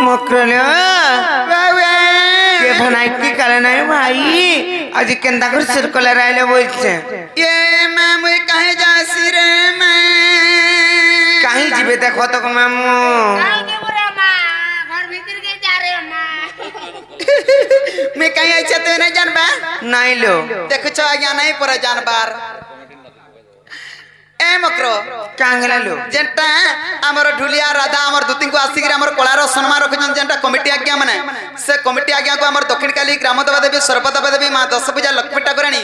मकरले के बनाई की करे नहीं भाई आज केंदा कर सर्कुलर आइले बोलछे ये मैं मुई कहे जासी रे मैं कहीं जीवे देखो तो मामू काहे के बुरा मां घर भीतर के जा रे मां मैं कहीं अच्छा तो नहीं जानबा नहीं लो देखो छ आज्ञा नहीं पर जानबार ए मकरो कांगला लो जेंटा हमर ढुलिया राधा हमर दुतिन को आसिक हमर कोलार सम्मान रखजन जेंटा कमिटी आज्ञा माने से कमिटी आज्ञा को हमर दक्षिण काली ग्राम देवा देवी सर्वदेवा देवी मां दश पूजा लक्ष्मी ठाकुरानी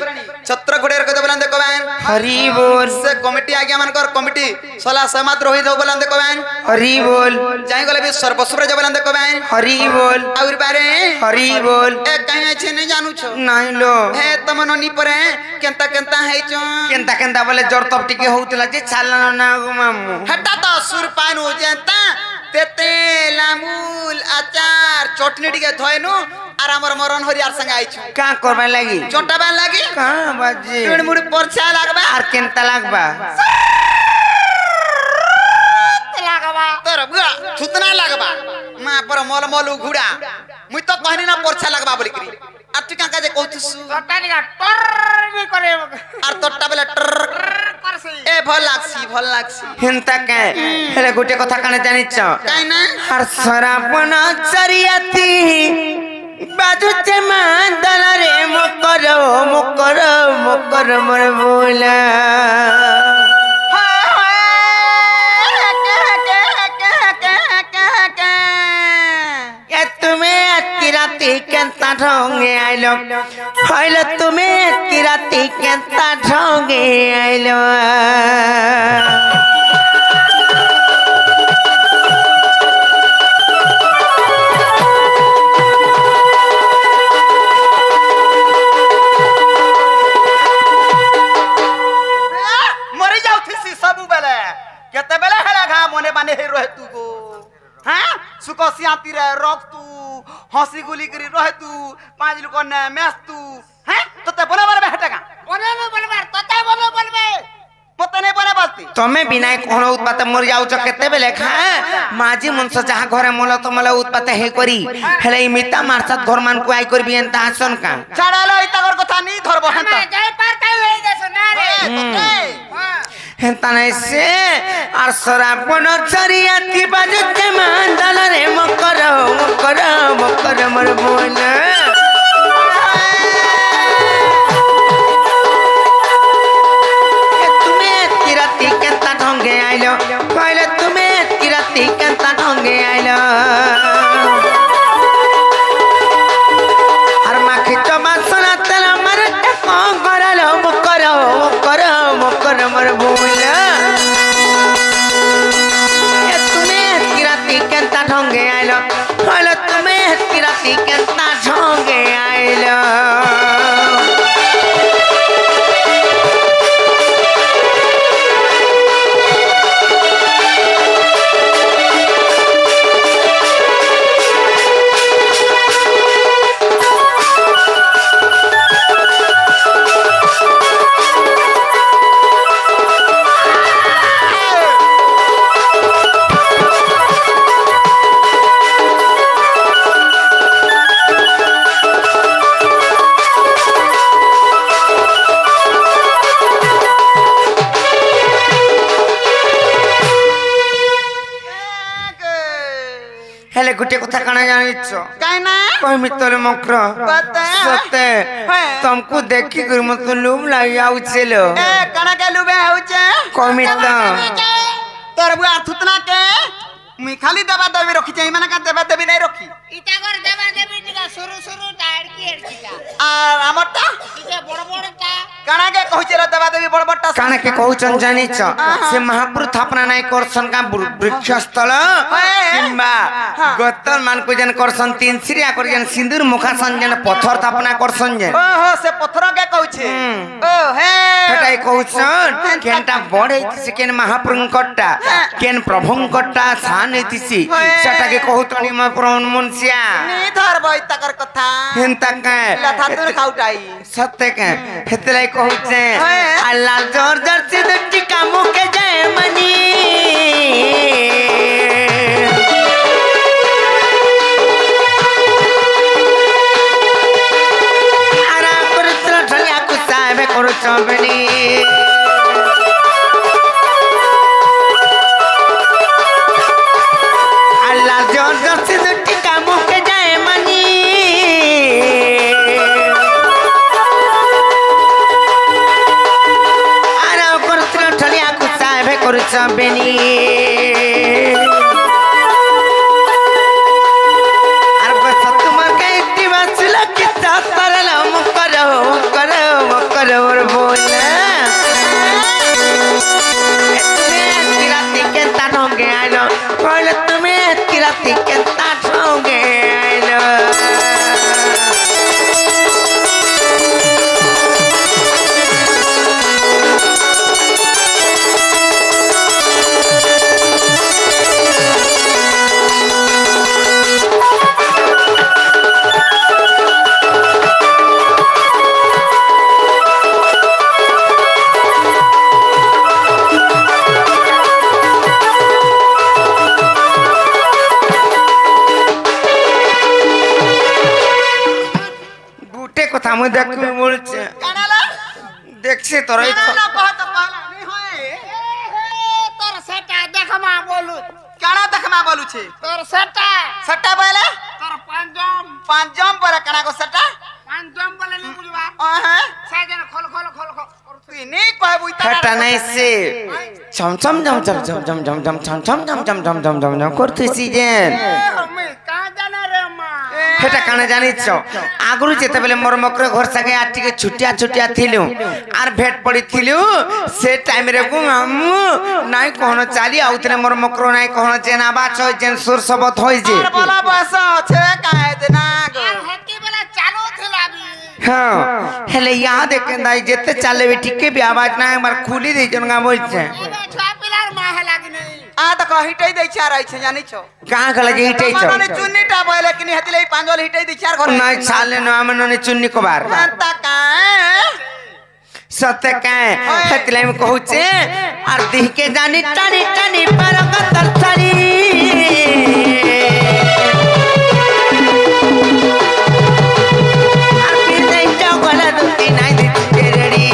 छत्र घोड़े रख देबलन देखो बहन हरि बोल से कमिटी आज्ञा मानकर कमिटी सला समात रही दो बोलन देखो बहन हरि बोल जाई गले भी सर्वसुर जबलन देखो बहन हरि बोल और बारे हरि बोल ए कहीं अच्छे नहीं जानू छो नहीं लो हे तमनो नी परे केंता केंता है छो केंता केंता बोले जोर तब टिके होतला जे चालना ना गो मामू हटा तो सुर पानु जेंता तेते लामूल अचार चटनी टिके धोइनु आर हमर मरन हरियार संग आई छु का करबा लागी चोटाबा लागी का बाजी टुड़ मुड़ परछा लागबा आर केंता लागबा लागबा तर बुआ थुतना लागबा मां पर मल मल उघुड़ा मुई तो कहनी ना परछा लागबा बोली करी आ तू का जे कहतुसु टटानी का टर भी करे आर तोटा बेला टर करसी ए भल लागसी हिंता के हेले गुटे कथा काने जानिछ काई ना हर सरापन चरियाती बाजू चे मांदल रे मुकर मर बोला ये तुम्हें किराती केंता ढोंगे आइलो हइलो तुम्हें किराती केंता ढोंगे आइलो मरी जाऊ थिसी सबु बेले केते बेले हेला घा मने बाने हे रहे तू गो हां सुकोसियाती रे रख तू हंसी गुली करी रहे तू पांच लोग ने मैस तू हैं तते बोले बारे हटेगा बोले न बोलबे तते बोलबे मते नहीं बोले बाती तमे बिना कोनो उत्पात मर जाउ छ केते बेले खा माजी मनस जहा घरे मोल तो मोल उत्पात हे करी हेले मिता मारसात घर मान को आई करबी एंता हसन का छाड़ालो इतागर कथा नहीं धरबो हंता हमें जाय पार काई होई देसो ना रे हेंता नहीं से आर सरापन चरियाती बाजू ते मांदल रे मुकर मर बोला ढोंगे आइलो पहले तुम्हें किराती केंता ढोंगे आइलो हर माखी चबा सुना तेरा मर को करलो मुकर मर बोला ये तुम्हें किराती केंता ढोंगे आइलो पहले तुम्हें किराती केंता ढोंगे आइलो हेले गुटे कथा काना जानिछ काई ना कोई मित्र मक्र बता सते तुमको देखी कर मत लूम लाई आउ चलो ए कना के लुबे होचे कोई मित्र तोर बुआ थुतना के मी खाली दबा दबी रखी चाहिए माने का दबा दबी नहीं रखी इटा कर देबा देबी टिका शुरू टायर की एडकिला आ हमरटा इते बड़ कना के कहूचे रे दबा देबी बड़ बड़टा काना के कहउचन जानिछ से महापुर थापना नाही करसन का वृक्ष स्थल किंबा गतन मान को जन करसन तीन सिरिया कर जन सिंदूर मुखासन जन पत्थर थापना करसन जे ओहो से पत्थर के कहूचे ओ हे हेटाई कहउचन केनटा बड़े से केन महापुरंकटा केन प्रभुंकटा सान एतिसी सेटा के कहउतनी म प्रभु मुनसिया नी धर बई तकर कथा हेंता का लथा तुर खाउटाई सत्य के हेतलाई कहउचे अल्लाह जोर जोर से दट्टी कामो के जय मनी କରୁଛବେନି আল্লাহ জর্জসি দুটি কামুকে যায় মানি আর করছিল ঠলিয়াକୁ সাহেবে କରୁଛବେନି আমি দেখবি বলছে দেখছি তোর তোর সেটা দেখমা বলু কানা দেখমা বলুছে তোর সেটা সটা বলে তোর পাঁচম পাঁচম পরে কানা কো সটা পাঁচম বলে নি বুঝবা হ্যাঁ সাইজন খোল খোল খোল তুই নেই কইবুই ফেটা নাই সে ছম ছম ছম ছম ছম ছম ছম ছম ছম ছম ছম ছম ছম ছম ছম ছম করতেছি যে আমি কা জানা রে মা সেটা কানে জানিছ আগুরু যেতেবেলে মোর মকরে ঘর সাগে আর টিকে ছুটিয়া ছুটিয়া থিলু আর ভেট পড়িথিলু সে টাইম রে কো আমু নাই কোন চালি আউতরে মোর মকর নাই কোন যেন আবাচ হয় যেন সুর সবত হই যে আর বলা বয়স আছে কায়দে না গো আর হেতি বেলা চালু থিলাবি হ্যাঁ হেলে ইয়াদ কেন্দাই যেতে চালে টিকে বি আওয়াজ না একবার খুলি দেই জনগা বলছে এবে ছয় পিলার মা হেলাগি নেই आ तो हिटाई दै चार आइछे जानि छ कहां गला जे हिटाई छ माने चुन्नीटा बोले कि हेतिले पांजल हिटाई दै चार घर নাই চালে না আমি ননে চুন্নি কবার ता का सत्य का हेतिले আমি কহুছে আর দিকে জানি টানি টানি पर कतर छड़ी আর फिर नहीं जाओ गला दुती নাই দিতে রেডি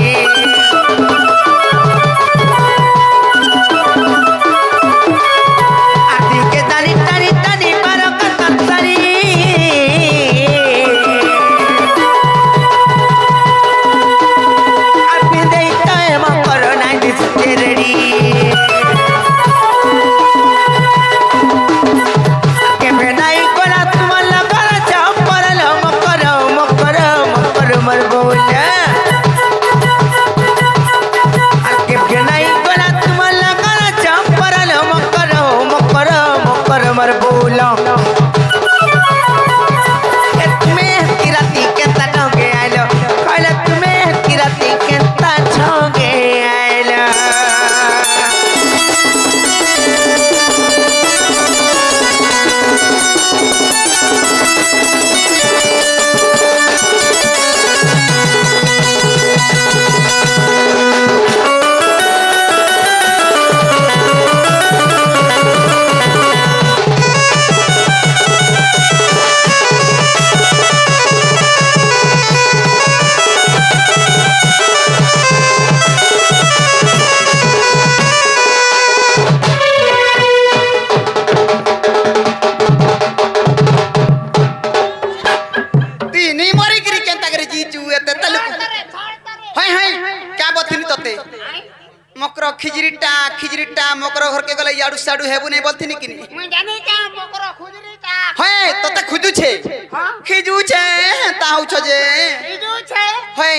मकर खिजरीटा मकर घर के गले याडू साडू हेबु नै बोलथिनी कि मैं जानी का मकर खुजरीटा हे तते खुजू छे खिजू छे ताहु छ जे खिजू छे हे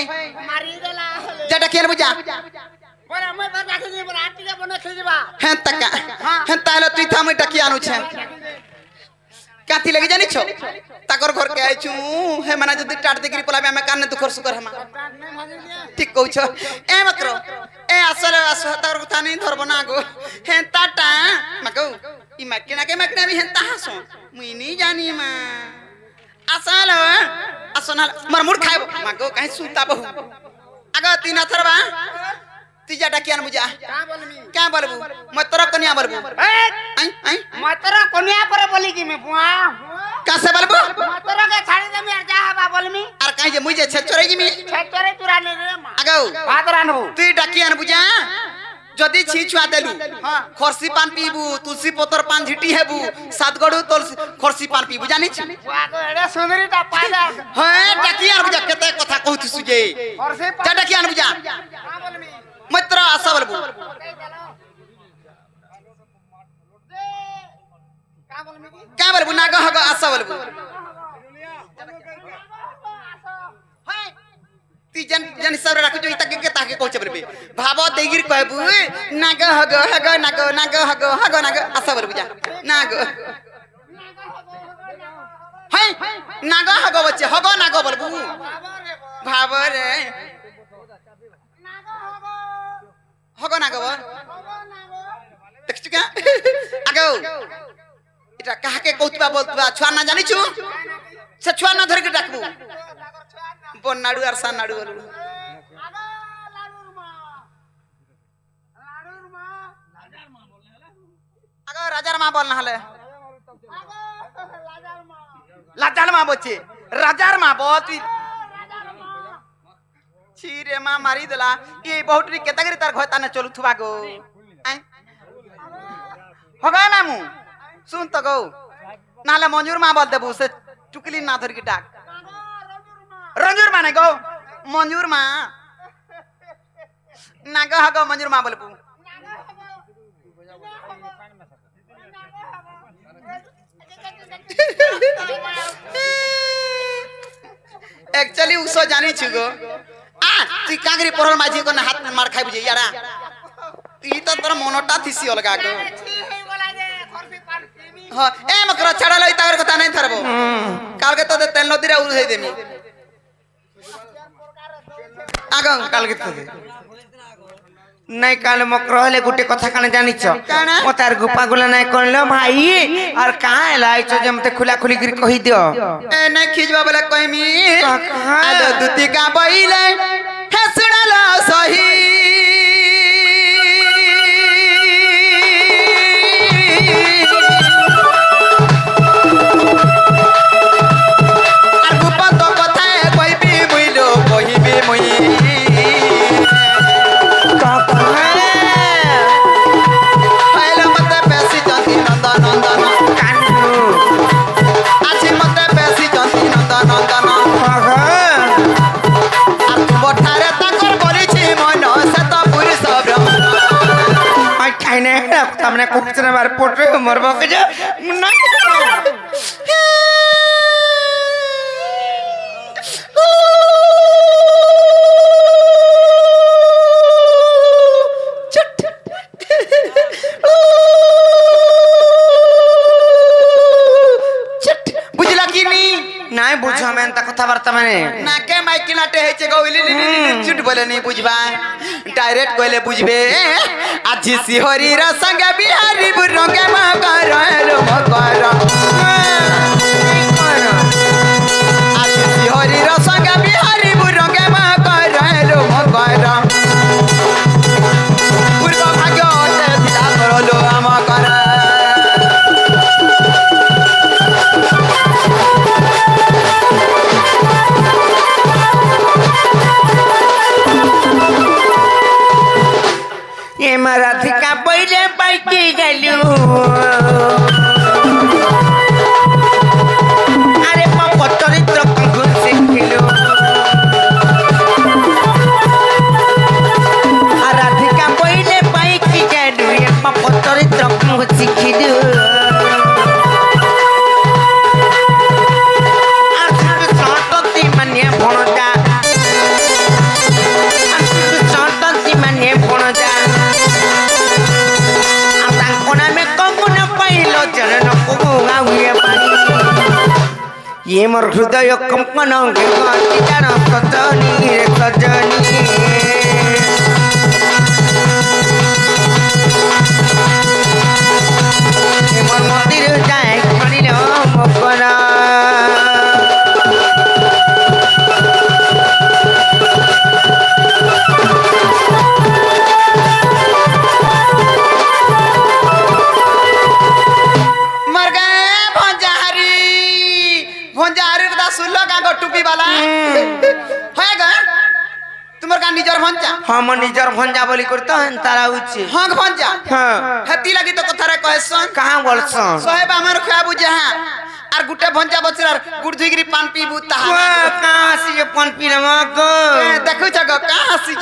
मारी देला जटा केन बुझा पर मैं तो डाकी जे राती के बने खिजबा हे तका हे ताले तुई थाम डाकी आनु छे काथी लगी जानी छ ताकर घर के आइछु हे माने जदी टाट देगिरी पलाबे हमें कान दुखर सुकर हमा ठीक कहू छ ए मकर ए असर ताकर कथा नहीं धरबो ना गो हे ताटा मको ई मकना के मकना भी हेंता हसो मुई नहीं जानी मा असल असनल मर मुर खाइबो मको कहीं सुता बहु आगा तीन थरबा तीजा डाकियान बुझा क्या बोलबू मतर कन्या बोलबू आई आई मतर कन्या पर बोली कि मैं बुआ का से बोलबू मतर के छाड़ी दे मैं जा बाबू बोलमी আর কাই যে মুই যে ছেচরে জিমি छेतरे तुराने रे मां আগো भात रानबू তুই ডাকি আন বুঝা যদি ছি ছুয়া দেলু খরসি পান পিবু তুলসী পতর পান ঝিটি হেবু সাতগড়ু তুলসী খরসি পান পিবু জানিছ वाको एडे सुंदरी ता पाजा হ্যাঁ ডাকি আন বুঝা কেতে কথা কহুতু সুজে और से যা ডাকি আন বুঝা का बोलमी মাত্র আশা বলবু का बोलमी की কা বলবু না গহ গহ আশা বলবু তুই জান জানি সব রাখু তুই তাকে কে তাকে কইছে বলবি ভাব দেগির কইবু না গহ গহ হগ না গহ না গহ হগ না গহ আশা বলবু যা না গহ হাই না গহ হগ বচ্চে হগ না গহ বলবু ভাব রে হগ না গহ দেখছু কা আগো এটা কাহাকে কৌতবা বলতবা ছুয়া না জানিছু সে ছুয়া না ধরে কে ডাকবু বন্নাড়ু আর সানাড়ু বলবু আগো রাজার মা বল না হলে লাজার মা বলছে রাজার মা বল তুই ছি রে মা মারি দেলা এই বহুটরি কেতাগরি তার ঘর তানে চলু থুবা গো হগা নামু শুন তো গো নালে মঞ্জুর মা বল দেবু সে টুকলি না ধরি কি ডাক রঞ্জুর মা নাই গো মঞ্জুর মা না গো হগো মঞ্জুর মা বলবু एक्चुअली उसो जानी छु गो आ तू कांगरी परल माझी को हाथ में मार खाइ बुझे यारा ई तो तोर मनोटा थिसी अलगा गो हां ए मकरा छाड़ा लई तागर कथा नहीं थरबो काल के तो तेल नदी रे उड़ देमी आगं काल के तो नहीं काल मकरहले गुटे कथा काने जानिछ काना मतार गुपा गुला नहीं करलो भाई और कहां लाइछ जे मते खुला खुली गिर कहि दियो ए नहीं खिजवा बोले कहमी कहां आलो दुती का बइले हेसड़ाला सही আর গুপা তো কথা কইবি মুইলো কইবি মুই আইলো মতে বেশি জাতি নন্দন নন্দন আজি মতে বেশি জাতি নন্দন নন্দন আর তু বঠারে তাকর বলিছি মন সে তো পুরুষ ব্রহ্ম आई खाइने तमने कुकचने मार पोटे मरबो के जे বুঝলা কি নি নাই বুঝা মেন তা কথা বার্তা মানে নাকে মাইকিনাটে হেছে গইলি চুট বলে নি বুঝবা ডাইরেক্ট কইলে বুঝবে আজি সিহরির সঙ্গে বিহারি বুরঙ্গে মকর লো মকর আজি সিহরির সঙ্গে বিহারি বুরঙ্গে মকর লো মকর পূর্ব ভাগ্য দিলা করলো আমকর ये मराधिका पहिले पाइके गल्यो अरे पापा चरित्र कंगुर सिखिलो राधिका पहिले पाइके गल्यो ये पापा चरित्र कंगुर सिखिलो आखिर सातती मने भणजा आखिर सातती मने भणजा ये मोर हृदय कंपन जान सजनी रे सजनी मोर मंदिर जाए खड़िल मकरा सुन लो का टुपी वाला है गा तुमर का निजर भंजा हम निजर भंजा बोली करतो हन तारा उची हां भंजा हां हती लगी तो कथा रे कहसन कहां बोलसन सोहेब हमर खया बुझे हां आर गुटे भंजा बचरार गुड़ धुइगरी पान पीबू ताहा कहां से ये पान पीना मगो देखु जगह कहां से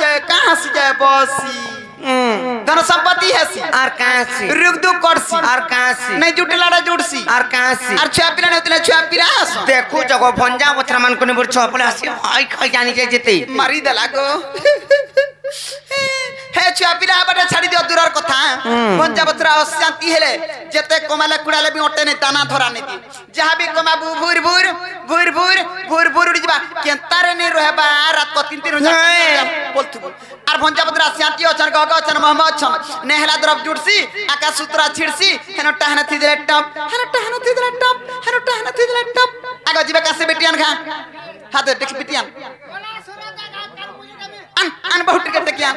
जाए बसी धन संपत्ति है सी और कहां से रुक दु करसी और कहां से नहीं जुटलाड़ा जुटसी और कहां से और छुआ पिला नहीं छुआ पिला देखो जगह भंजा बचरा मन को निबर छपले आसी हाय खाई जानी जाय जेते मारी देला गो हे छुआ पिला बाटे छाड़ी दियो दूरर कथा भंजा बचरा अशांति हेले जेते कमाले कुडाले भी ओटे नहीं दाना धरा नहीं दी जहां भी कमा भूर भूर उड़ी जबा केंतारे नहीं रहबा रात को 3 हो जा बोलथु आर भंजा बचरा शांति अछन गग अछन मोहम्मद अछन नेहला द्रव जुड़सी आकाश सूत्रा छिड़सी हेनो टहना थी देले टप हेनो टहना थी देले टप आगो जीवे कासे बेटियान खा हाथ देख बेटियान अन बहुत के तकियान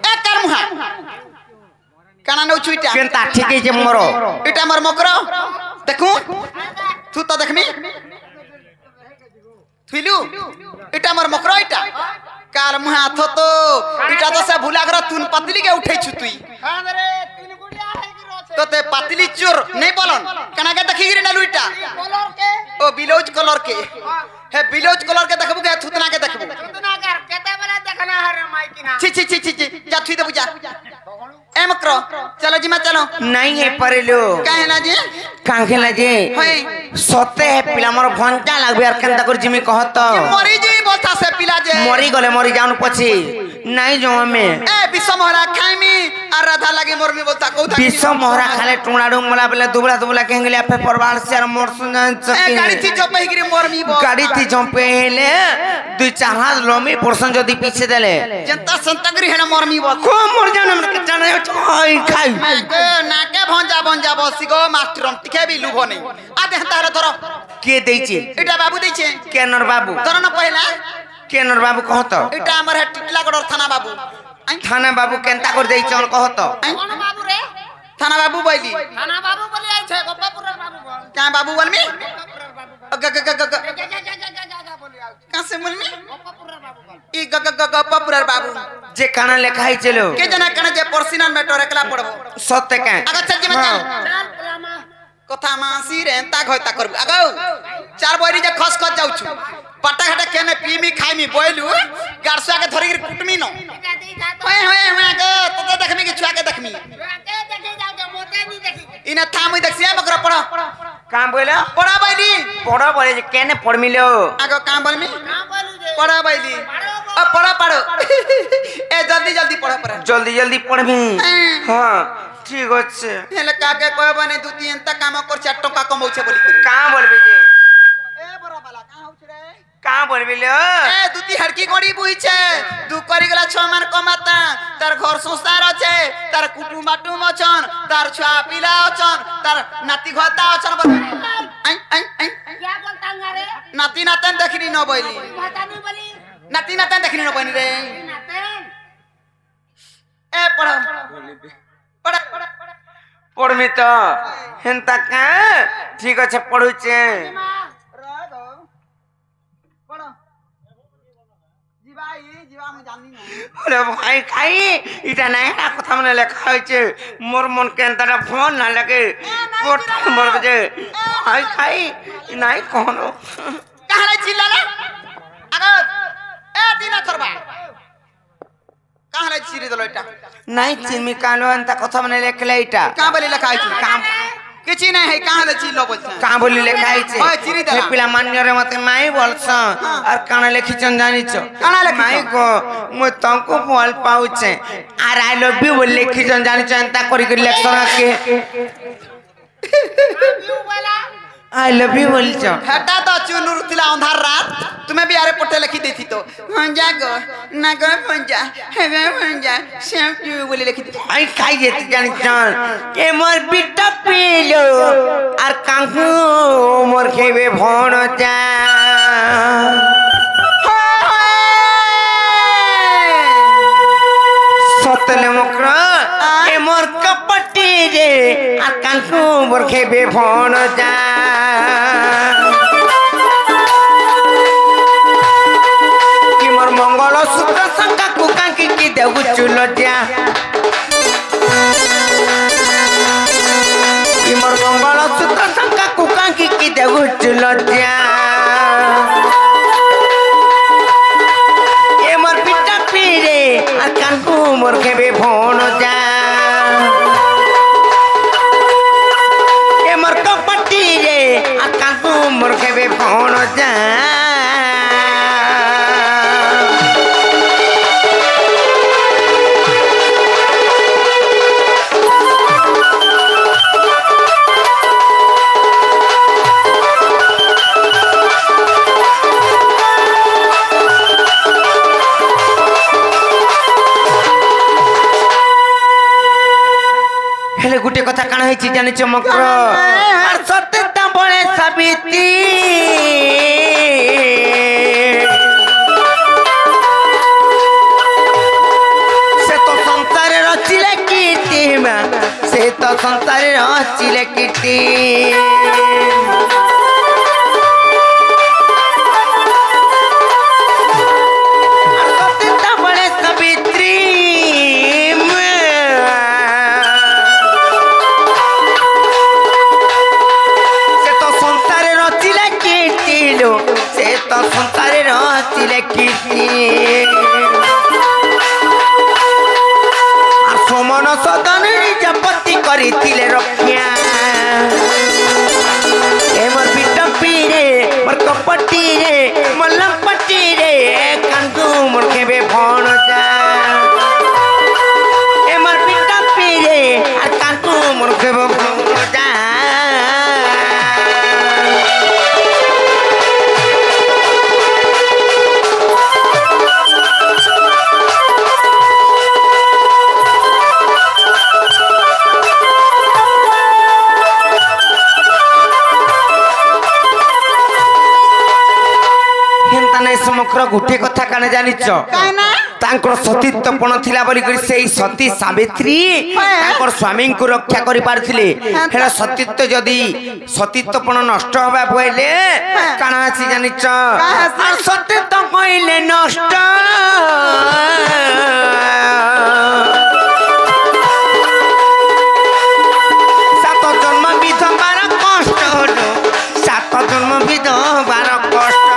ए करमुहा काना न छुइटा केनता ठीक है जे मरो इटा मर मकरो देखू तू तो देखमी थुइलू इटा मर मकरो इटा काल मुहा थो तो इटा तो से भुला कर तुन पतली के उठै छु तुई हां रे 3 गुड़िया है कि रोचे तो ते पतली चोर नहीं बोलन कना के देखि गिरी नलु इटा कलर के ओ बिलोज कलर के हे बिलोज कलर के देखबू के थुतना के देखबू कितना कर केते बेला देखना है रे माई की ना छी जा थुई दे बुझा ए मकरो चलो जी मैं चलो नहीं है परलो काहे ना जी कांखे लजे होय सते है पिला मोर भंजा लागबे और केनता कर जिमी कहत मरी जी बोलता से पिला जे मरी गले मरी जाऊन पछि नहीं जो हमें ए विश्व मोहरा खाइमी और राधा लगे मोर में बोलता कोथा विश्व मोहरा खाले टुंगड़ा डुंगला बेले दुबला केंगले आपे परवार से मोर सुनन ए सके गाड़ी थी जो पहिगिरी मोर मी बो गाड़ी थी जंपे हेले 2-4 हाथ लोमी परसन जदी पीछे देले जनता संतगरी है मोर मी बो को मोर जान हमके जाने खाई नाके भंजा बसी गो मास्टर टिके भी लुभो नहीं आ दे तारे धरो के देइचे इटा बाबू दैछे केनर बाबू धरो न पहिला केनर बाबू कहत इटा हमर है टिटला गडर थाना बाबू थाना बाबू केनता कर देइचे और कहत कौन बाबू रे थाना बाबू बोली थाना बाबू बोली आई छे गोपापुर बाबू बोल क्या बाबू बोलमी गोपापुर बाबू जा बोली आई कहां से बोलमी गोपापुर बाबू बोल ई गप्पापुर बाबू जे काना लेखाई चलो के जना कने जे पर्सनल मैटर एकला पड़बो सत्य का आगे चल जी मैं चल चल प्लामा कथा मासी रे एंता घयता करबू आगो 4 बोरी जे खस खस जाउ छु पटा घटा केने पीमी खाइमी बोइलू गारसुआ के धरि कुटमी न जा दे जा तो होए गो तो देखमी के छुआ के देखमी आके देखे जाओ के मोते नहीं देखी इना थामुई देखसिया मकरा पड़ा काम बोला पड़ा बैली पढ़ो बोले जे केने पढ़मिलो आगो काम बोलमी हां बोलू जे पड़ा बैली अब पढ़ो ए जल्दी पढ़ो जल्दी पढ़बी हां ठीक আছে हेले काके कहबा नहीं दुती एंता काम कर 4 टका कमौछे बोली करी का बोलबी जे ए बड़ा बाला का होछ रे का बोलबिलो ए दुती हड़की गोड़ी बुई छे दु करी गला 6 मान कमाता तार घर संसार আছে तार कुटुम बाटुम अछन तार छुआ पिला अछन तार नाती घता अछन आई क्या बोलता रे नाती नातन देखनी न बोली पता नहीं बोली नाती नातन देखनी न बनी रे नातन ए पढ़ पढ़मी तो हेंता का ठीक আছে पढुचे अरे भाई खाई इटा नहीं ना कथा मने लेखा होइचे मोर मन केनता फोन ना लगे पोट मोर बजे खाई नहीं कोनो कहां रे चिल्ला रे आगो ए दिना करबा कहां रे चिरी दलो इटा नहीं चिमी कालो अंता कथा मने लेखले इटा का बोली लिखा है काम किछि नहीं है कहां रे चिल्लो बोलछ का बोली लेखा है ओए चिरी दला पिला मान्य रे मते माई बोलछ और काना लेखि चन जानि छ काना लेखि माई को मु तंको बोल पाउछे और आई लव यू बोल लेखि चन जानि छ अंता करी करी लेक्चर के क्यों बोला आई लव यू बोल छ हटा तो चुनुर तिला अंधार रात तुम्हें भी आरे पट्टे लिखी देती तो भंजा गो ना गो भंजा हेवे भंजा सेम टू बोली लिखी दी आई खाई जेती जानि छ ए मोर बिटा पीलो और कांकू मोर खेबे भण जा सतले मकरा ए मोर कपटी रे और कांकू मोर खेबे भण जा की देऊ चुलटिया इमर मंगल सूत्र शंका कुका की देऊ चुलटिया एमर पिटा पीरे और कानकू मोर केबे फोन जा एमर कपटी रे और कानकू मोर केबे फोन जा गुटे कथा काना है जानी चमक्र और सत्यता बड़े साबित्री से तो संसार रचिले कीर्ति से तो संसार रचिले कीर्ति सत्यता बड़े साबित्री से तो संसार रचिले कीर्ति और सोमन सदन निज पति करिथिले रक्षा एमर बिटपी रे मोर कपटी रे मोर लंपटी रे कांदू मोर केबे फोन जा एमर बिटपी रे और कांदू मोर केबे फोन जा समग्र गुटे कथा काने जानिच तांकर सतीत्वपण थिला बोली करी सेई सती सावित्री तांकर स्वामी को रक्षा करि पारथिले हेला सतीत्व जदी सतीत्वपण नष्ट होबा पहिले काना आसी जानिच आ सतीत्व कइले नष्ट सात जन्म विधवार कष्ट हलो सात जन्म विधवार कष्ट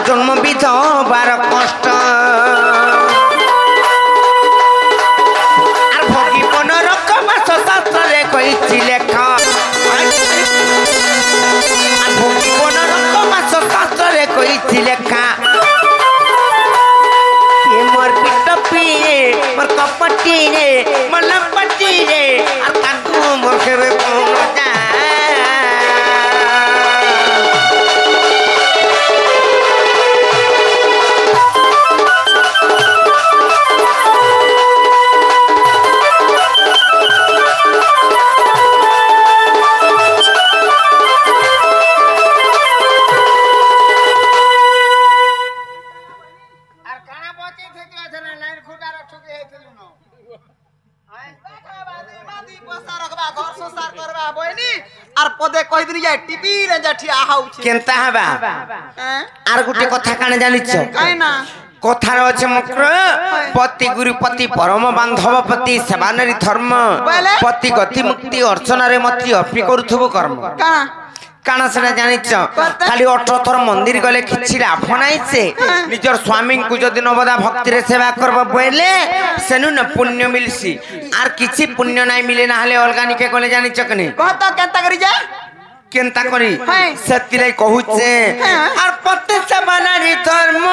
जन्म विधवार कष्ट আর ভগিবন রকমাস শাস্ত্রে কইছি লেখা আর ভগিবন রকমাস শাস্ত্রে কইছি লেখা কে মোর পিটপি রে মোর কপটি রে মোর লম্পটি রে আর কাকু মোর কেবে কোন যা केनता हबा आर गुटे कथा काने जानिछ काइना कथार अछि मक्र पति गुरुपति परम बांधव पति सेवानरी धर्म पति गति मुक्ति अर्चना रे मति अर्पि करूथबो कर्म काना सेना जानिछ खाली 18 थर मंदिर गले किछि लाभ नाही से निजर स्वामी को जदि नवदा भक्ति रे सेवा करबो बोले सेनु न पुण्य मिलसी आर किछि पुण्य नाही मिले ना हले ऑर्गेनिक गले जानिछ कने कहत केनता करी जा केनता करी सतिले कहूचे आर पति सेवानरी धर्म